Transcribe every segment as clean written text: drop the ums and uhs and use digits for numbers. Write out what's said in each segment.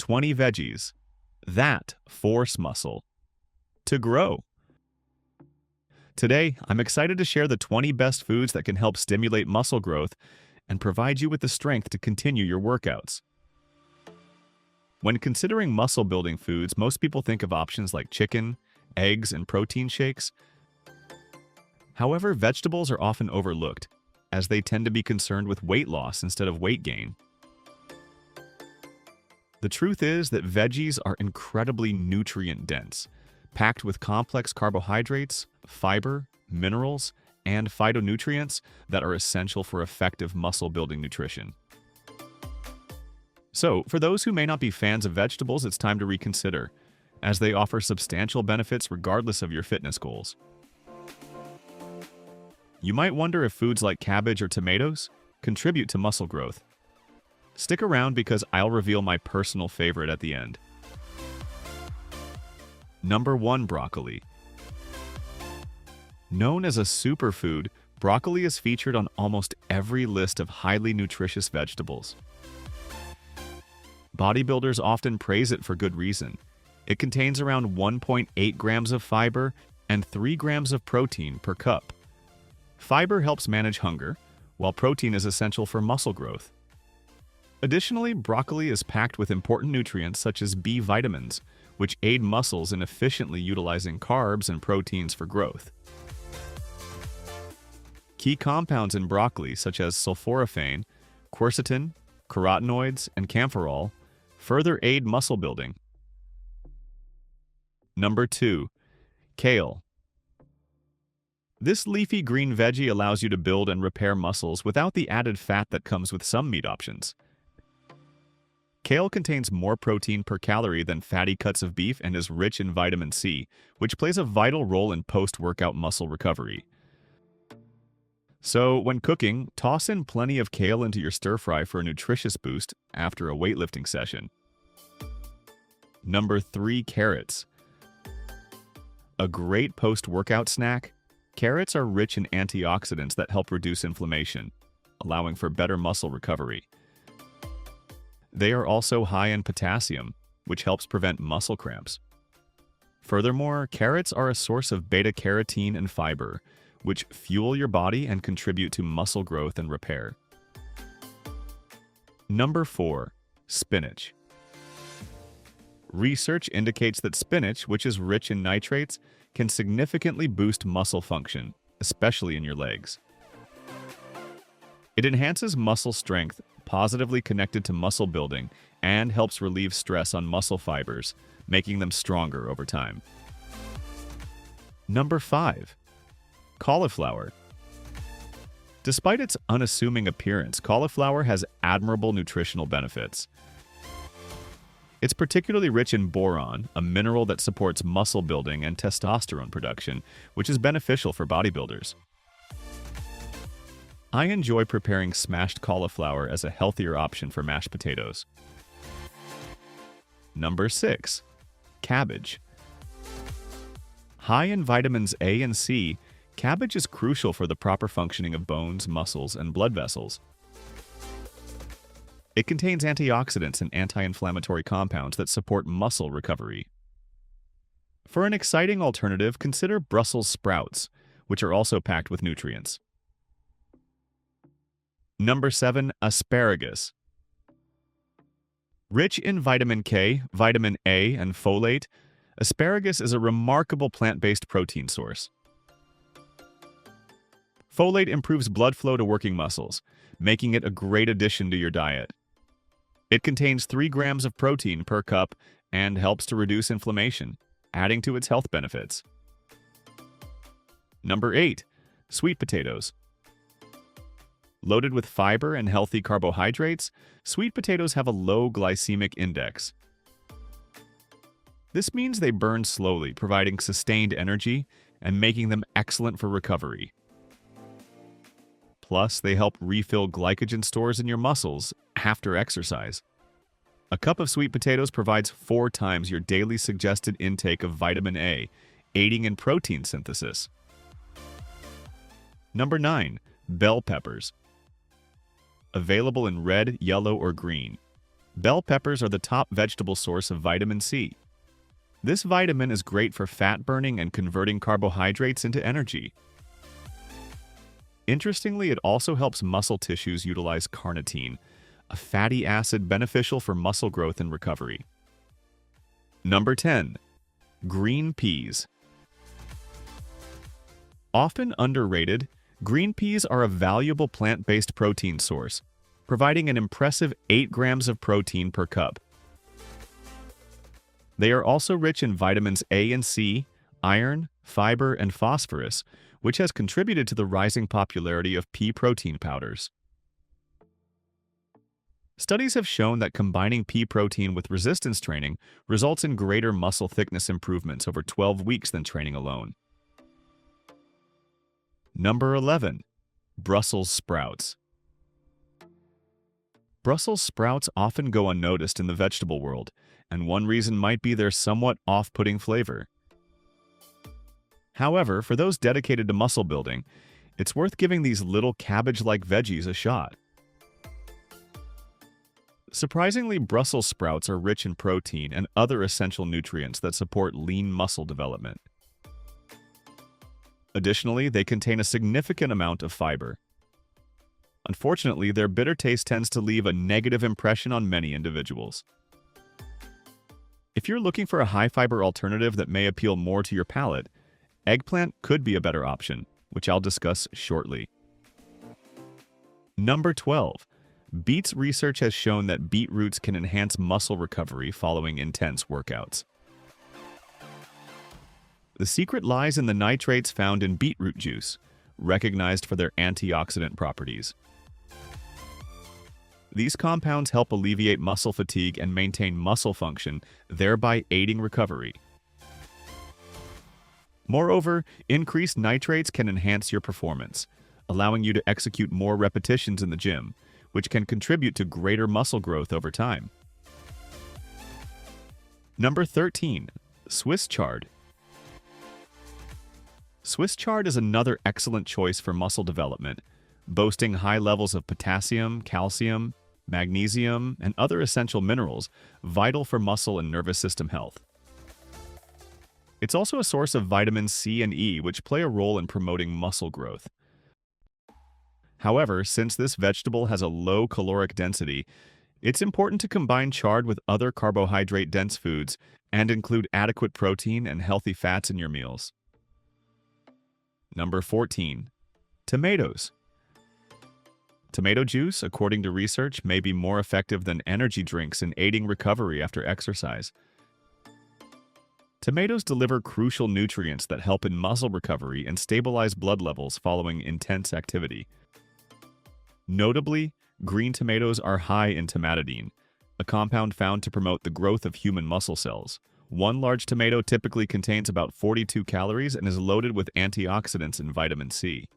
20 veggies that force muscle to grow. Today, I'm excited to share the 20 best foods that can help stimulate muscle growth and provide you with the strength to continue your workouts. When considering muscle-building foods, most people think of options like chicken, eggs, and protein shakes. However, vegetables are often overlooked, as they tend to be concerned with weight loss instead of weight gain. The truth is that veggies are incredibly nutrient-dense, packed with complex carbohydrates, fiber, minerals, and phytonutrients that are essential for effective muscle-building nutrition. So, for those who may not be fans of vegetables, it's time to reconsider, as they offer substantial benefits regardless of your fitness goals. You might wonder if foods like cabbage or tomatoes contribute to muscle growth. Stick around because I'll reveal my personal favorite at the end. Number 1. Broccoli. Known as a superfood, broccoli is featured on almost every list of highly nutritious vegetables. Bodybuilders often praise it for good reason. It contains around 1.8 grams of fiber and 3 grams of protein per cup. Fiber helps manage hunger, while protein is essential for muscle growth. Additionally, broccoli is packed with important nutrients such as B vitamins, which aid muscles in efficiently utilizing carbs and proteins for growth. Key compounds in broccoli, such as sulforaphane, quercetin, carotenoids, and camphorol, further aid muscle building. Number 2. Kale. This leafy green veggie allows you to build and repair muscles without the added fat that comes with some meat options. Kale contains more protein per calorie than fatty cuts of beef and is rich in vitamin C, which plays a vital role in post-workout muscle recovery. So, when cooking, toss in plenty of kale into your stir-fry for a nutritious boost after a weightlifting session. Number 3. Carrots. A great post-workout snack, carrots are rich in antioxidants that help reduce inflammation, allowing for better muscle recovery. They are also high in potassium, which helps prevent muscle cramps. Furthermore, carrots are a source of beta-carotene and fiber, which fuel your body and contribute to muscle growth and repair. Number 4. Spinach. Research indicates that spinach, which is rich in nitrates, can significantly boost muscle function, especially in your legs. It enhances muscle strength, positively connected to muscle building, and helps relieve stress on muscle fibers, making them stronger over time. Number 5. Cauliflower. Despite its unassuming appearance, cauliflower has admirable nutritional benefits. It's particularly rich in boron, a mineral that supports muscle building and testosterone production, which is beneficial for bodybuilders. I enjoy preparing smashed cauliflower as a healthier option for mashed potatoes. Number 6. Cabbage. High in vitamins A and C, cabbage is crucial for the proper functioning of bones, muscles, and blood vessels. It contains antioxidants and anti-inflammatory compounds that support muscle recovery. For an exciting alternative, consider Brussels sprouts, which are also packed with nutrients. Number 7. Asparagus. Rich in vitamin K, vitamin A, and folate, asparagus is a remarkable plant-based protein source. Folate improves blood flow to working muscles, making it a great addition to your diet. It contains 3 grams of protein per cup and helps to reduce inflammation, adding to its health benefits. Number 8. Sweet potatoes. Loaded with fiber and healthy carbohydrates, sweet potatoes have a low glycemic index. This means they burn slowly, providing sustained energy and making them excellent for recovery. Plus, they help refill glycogen stores in your muscles after exercise. A cup of sweet potatoes provides 4 times your daily suggested intake of vitamin A, aiding in protein synthesis. Number 9. Bell peppers. Available in red, yellow, or green, Bell peppers are the top vegetable source of vitamin C. This vitamin is great for fat burning and converting carbohydrates into energy. Interestingly, it also helps muscle tissues utilize carnitine, a fatty acid beneficial for muscle growth and recovery. Number 10. Green peas. Often underrated, green peas are a valuable plant-based protein source, providing an impressive 8 grams of protein per cup. They are also rich in vitamins A and C, iron, fiber, and phosphorus, which has contributed to the rising popularity of pea protein powders. Studies have shown that combining pea protein with resistance training results in greater muscle thickness improvements over 12 weeks than training alone. Number 11. Brussels sprouts. Brussels sprouts often go unnoticed in the vegetable world, and one reason might be their somewhat off-putting flavor. However, for those dedicated to muscle building, it's worth giving these little cabbage-like veggies a shot. Surprisingly, Brussels sprouts are rich in protein and other essential nutrients that support lean muscle development. Additionally, they contain a significant amount of fiber. Unfortunately, their bitter taste tends to leave a negative impression on many individuals. If you're looking for a high-fiber alternative that may appeal more to your palate, eggplant could be a better option, which I'll discuss shortly. Number 12. Beets research has shown that beetroots can enhance muscle recovery following intense workouts. The secret lies in the nitrates found in beetroot juice, recognized for their antioxidant properties. These compounds help alleviate muscle fatigue and maintain muscle function, thereby aiding recovery. Moreover, increased nitrates can enhance your performance, allowing you to execute more repetitions in the gym, which can contribute to greater muscle growth over time. Number 13. Swiss chard. Swiss chard is another excellent choice for muscle development, boasting high levels of potassium, calcium, magnesium, and other essential minerals vital for muscle and nervous system health. It's also a source of vitamins C and E, which play a role in promoting muscle growth. However, since this vegetable has a low caloric density, it's important to combine chard with other carbohydrate-dense foods and include adequate protein and healthy fats in your meals. Number 14. Tomatoes. Tomato juice, according to research, may be more effective than energy drinks in aiding recovery after exercise. Tomatoes deliver crucial nutrients that help in muscle recovery and stabilize blood levels following intense activity. Notably, green tomatoes are high in tomatidine, a compound found to promote the growth of human muscle cells. One large tomato typically contains about 42 calories and is loaded with antioxidants and vitamin C.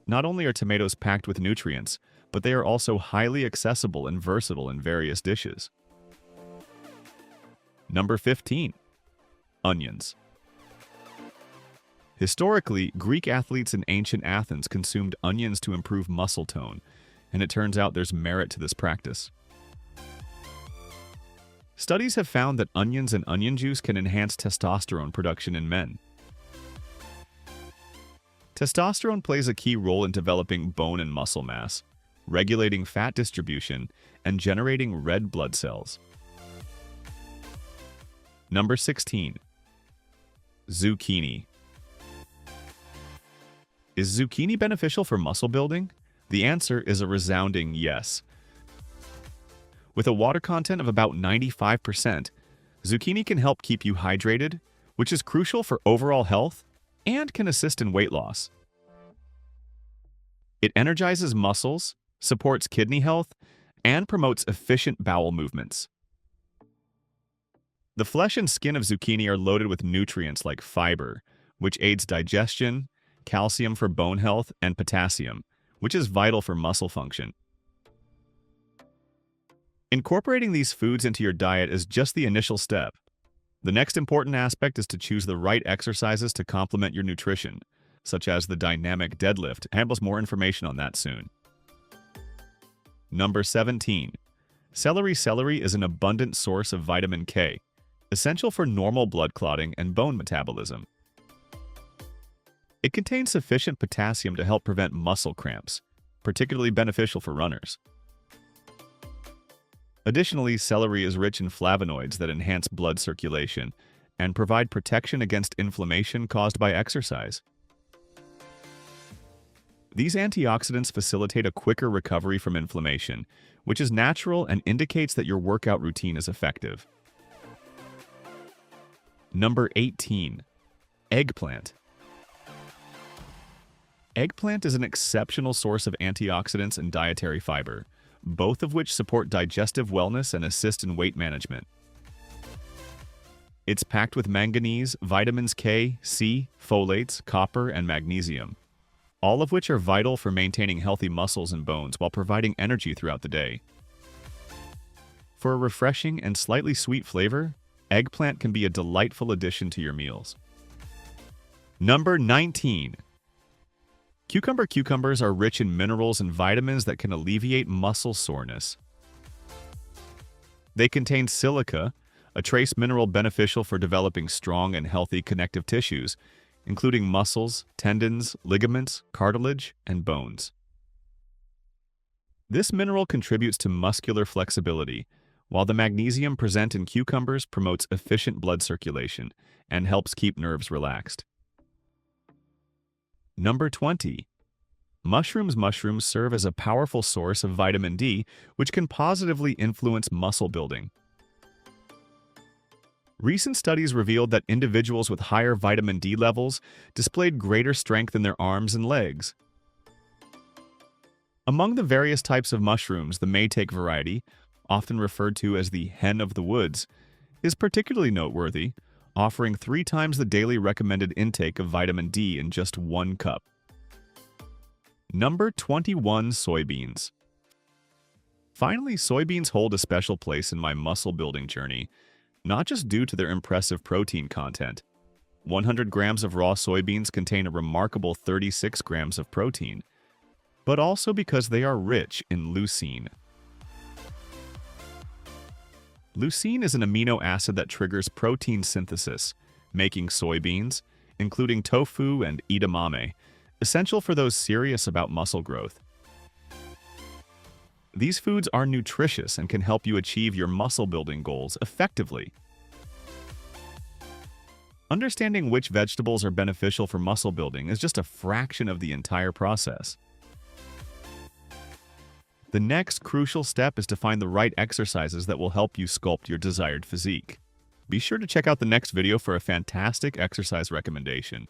Not only are tomatoes packed with nutrients, but they are also highly accessible and versatile in various dishes. Number 15. Onions. Historically, Greek athletes in ancient Athens consumed onions to improve muscle tone, and it turns out there's merit to this practice. Studies have found that onions and onion juice can enhance testosterone production in men. Testosterone plays a key role in developing bone and muscle mass, regulating fat distribution, and generating red blood cells. Number 16. Zucchini. Is zucchini beneficial for muscle building? The answer is a resounding yes. With a water content of about 95%, zucchini can help keep you hydrated, which is crucial for overall health and can assist in weight loss. It energizes muscles, supports kidney health, and promotes efficient bowel movements. The flesh and skin of zucchini are loaded with nutrients like fiber, which aids digestion, calcium for bone health, and potassium, which is vital for muscle function. Incorporating these foods into your diet is just the initial step. The next important aspect is to choose the right exercises to complement your nutrition, such as the dynamic deadlift, and we'll have more information on that soon. Number 17. Celery is an abundant source of vitamin K, essential for normal blood clotting and bone metabolism. It contains sufficient potassium to help prevent muscle cramps, particularly beneficial for runners. Additionally, celery is rich in flavonoids that enhance blood circulation and provide protection against inflammation caused by exercise. These antioxidants facilitate a quicker recovery from inflammation, which is natural and indicates that your workout routine is effective. Number 18. Eggplant. Eggplant is an exceptional source of antioxidants and dietary fiber, both of which support digestive wellness and assist in weight management. It's packed with manganese, vitamins K, C, folates, copper, and magnesium, all of which are vital for maintaining healthy muscles and bones while providing energy throughout the day. For a refreshing and slightly sweet flavor, eggplant can be a delightful addition to your meals. Number 19. Cucumbers are rich in minerals and vitamins that can alleviate muscle soreness. They contain silica, a trace mineral beneficial for developing strong and healthy connective tissues, including muscles, tendons, ligaments, cartilage, and bones. This mineral contributes to muscular flexibility, while the magnesium present in cucumbers promotes efficient blood circulation and helps keep nerves relaxed. Number 20. Mushrooms serve as a powerful source of vitamin D, which can positively influence muscle building. Recent studies revealed that individuals with higher vitamin D levels displayed greater strength in their arms and legs. Among the various types of mushrooms, the Maytake variety, often referred to as the hen of the woods, is particularly noteworthy, offering 3 times the daily recommended intake of vitamin D in just 1 cup. Number 21. Soybeans. Finally, soybeans hold a special place in my muscle building journey, not just due to their impressive protein content. 100 grams of raw soybeans contain a remarkable 36 grams of protein, but also because they are rich in leucine. Leucine is an amino acid that triggers protein synthesis, making soybeans, including tofu and edamame, essential for those serious about muscle growth. These foods are nutritious and can help you achieve your muscle building goals effectively. Understanding which vegetables are beneficial for muscle building is just a fraction of the entire process. The next crucial step is to find the right exercises that will help you sculpt your desired physique. Be sure to check out the next video for a fantastic exercise recommendation.